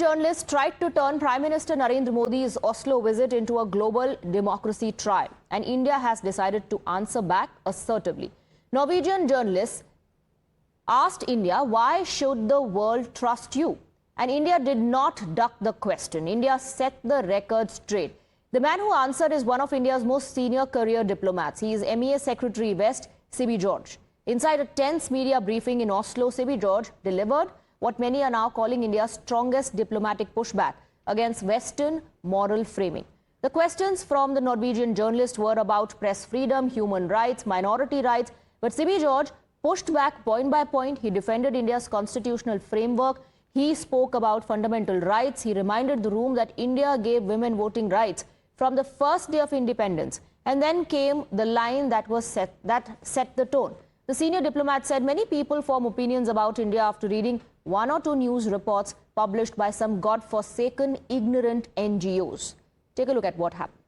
journalists tried to turn Prime Minister Narendra Modi's Oslo visit into a global democracy trial, and India has decided to answer back assertively. Norwegian journalists asked India, why should the world trust you? And India did not duck the question. India set the record straight. The man who answered is one of India's most senior career diplomats. He is MEA Secretary West, C.B. George. Inside a tense media briefing in Oslo, C.B. George delivered what many are now calling India's strongest diplomatic pushback against Western moral framing. The questions from the Norwegian journalist were about press freedom, human rights, minority rights, but C.B. George pushed back point by point. He defended India's constitutional framework. He spoke about fundamental rights. He reminded the room that India gave women voting rights from the first day of independence. And then came the line that set the tone. The senior diplomat said many people form opinions about India after reading one or two news reports published by some God-forsaken, ignorant NGOs. Take a look at what happened.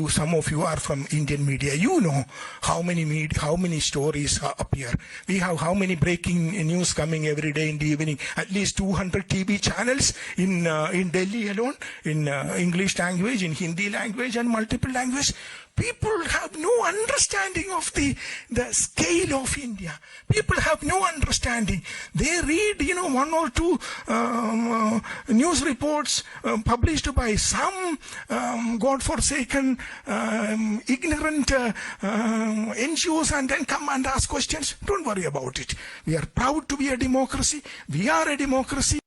Some of you are from Indian media. You know how many stories appear. We have how many breaking news coming every day in the evening. At least 200 TV channels in Delhi alone, in English language, in Hindi language, and multiple language. People have no understanding of the scale of India. People have no understanding. They read, one or two news reports published by some God-forsaken, ignorant NGOs, and then come and ask questions. Don't worry about it. We are proud to be a democracy. We are a democracy.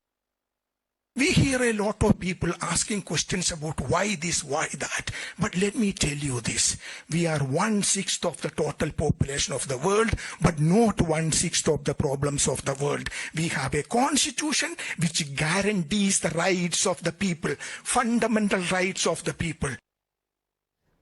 We hear a lot of people asking questions about why this, why that. But let me tell you this. We are 1/6 of the total population of the world, but not 1/6 of the problems of the world. We have a constitution which guarantees the rights of the people, fundamental rights of the people.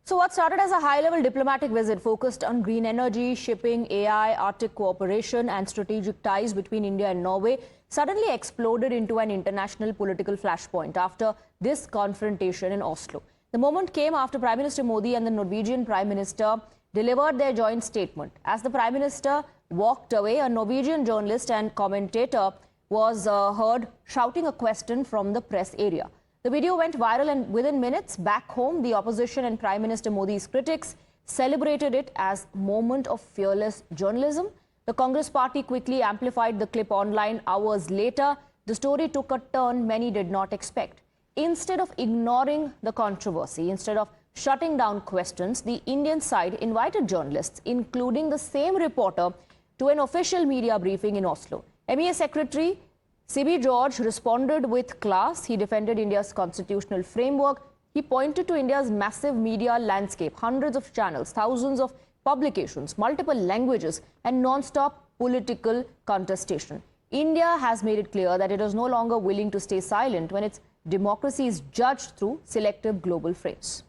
So what started as a high-level diplomatic visit focused on green energy, shipping, AI, Arctic cooperation and strategic ties between India and Norway suddenly exploded into an international political flashpoint after this confrontation in Oslo. The moment came after Prime Minister Modi and the Norwegian Prime Minister delivered their joint statement. As the Prime Minister walked away, a Norwegian journalist and commentator was heard shouting a question from the press area. The video went viral, and within minutes, back home, the opposition and Prime Minister Modi's critics celebrated it as a moment of fearless journalism. The Congress party quickly amplified the clip online. Hours later, the story took a turn many did not expect. Instead of ignoring the controversy, instead of shutting down questions, the Indian side invited journalists, including the same reporter, to an official media briefing in Oslo. MEA Secretary C.B. George responded with class. He defended India's constitutional framework. He pointed to India's massive media landscape, hundreds of channels, thousands of publications, multiple languages, and non-stop political contestation. India has made it clear that it is no longer willing to stay silent when its democracy is judged through selective global frames.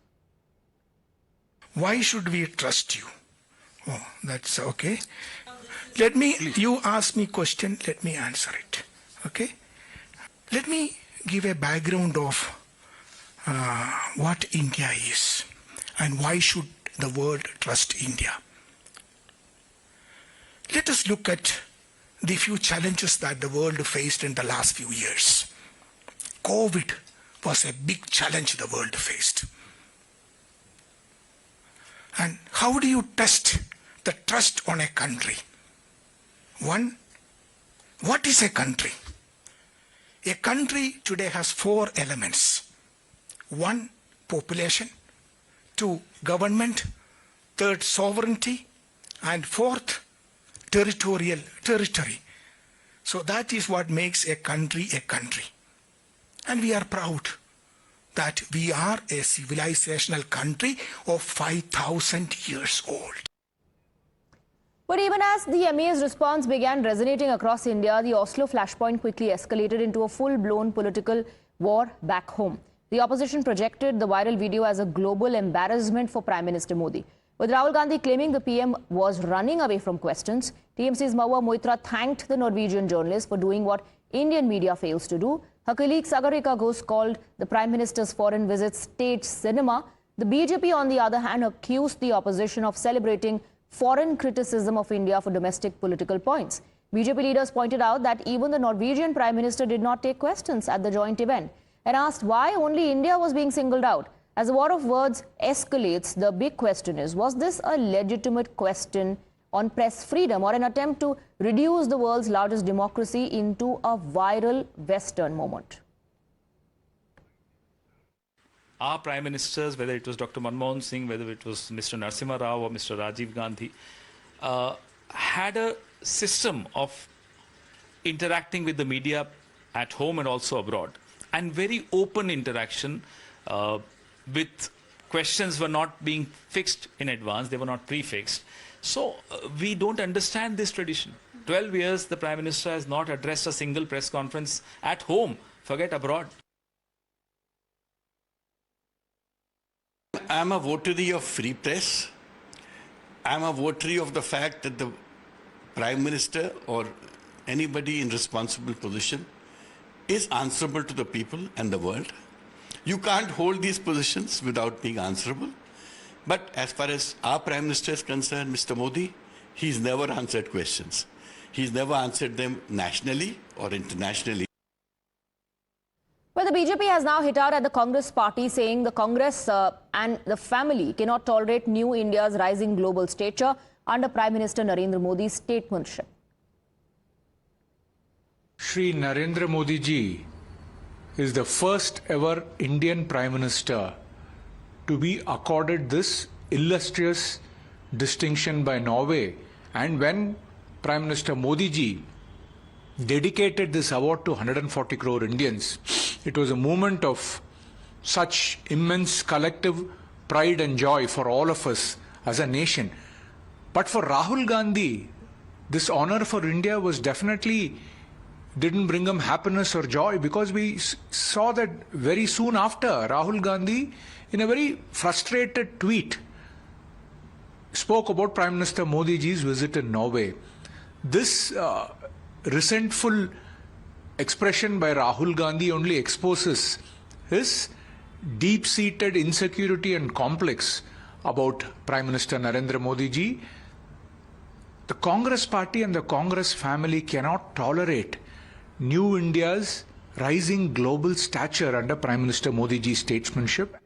Why should we trust you? Oh, that's okay. You ask me question, let me answer it. Okay? Let me give a background of what India is and why should the world trust India. Let us look at the few challenges that the world faced in the last few years. COVID was a big challenge the world faced. And how do you test the trust on a country? One, what is a country? A country today has 4 elements. 1, population. 2, government. 3rd, sovereignty. And 4th, territory. So that is what makes a country a country. And we are proud that we are a civilizational country of 5,000 years old. But even as the MEA's response began resonating across India, the Oslo flashpoint quickly escalated into a full-blown political war back home. The opposition projected the viral video as a global embarrassment for Prime Minister Modi. With Rahul Gandhi claiming the PM was running away from questions, TMC's Mahua Moitra thanked the Norwegian journalist for doing what Indian media fails to do, Her colleague Sagarika Ghosh called the Prime Minister's foreign visit stage cinema. The BJP, on the other hand, accused the opposition of celebrating foreign criticism of India for domestic political points. BJP leaders pointed out that even the Norwegian Prime Minister did not take questions at the joint event and asked why only India was being singled out. As the war of words escalates, the big question is, was this a legitimate question on press freedom or an attempt to reduce the world's largest democracy into a viral Western moment? Our Prime Ministers, whether it was Dr. Manmohan Singh, whether it was Mr. Narasimha Rao or Mr. Rajiv Gandhi, had a system of interacting with the media at home and also abroad, and very open interaction with questions were not being fixed in advance, they were not prefixed. So we don't understand this tradition. 12 years the Prime Minister has not addressed a single press conference at home, forget abroad. I'm a votary of free press. I'm a votary of the fact that the Prime Minister or anybody in responsible position is answerable to the people and the world. You can't hold these positions without being answerable. But as far as our Prime Minister is concerned, Mr. Modi, he's never answered questions. He's never answered them nationally or internationally. Well, the BJP has now hit out at the Congress party, saying the Congress and the family cannot tolerate New India's rising global stature under Prime Minister Narendra Modi's statesmanship. Shri Narendra Modi ji is the first ever Indian Prime Minister to be accorded this illustrious distinction by Norway. And when Prime Minister Modi ji dedicated this award to 140 crore Indians, it was a moment of such immense collective pride and joy for all of us as a nation. But for Rahul Gandhi, this honor for India was definitely didn't bring him happiness or joy, because we saw that very soon after, Rahul Gandhi, in a very frustrated tweet, spoke about Prime Minister Modi ji's visit in Norway. This resentful expression by Rahul Gandhi only exposes his deep-seated insecurity and complex about Prime Minister Narendra Modi ji. The Congress party and the Congress family cannot tolerate New India's rising global stature under Prime Minister Modi ji's statesmanship.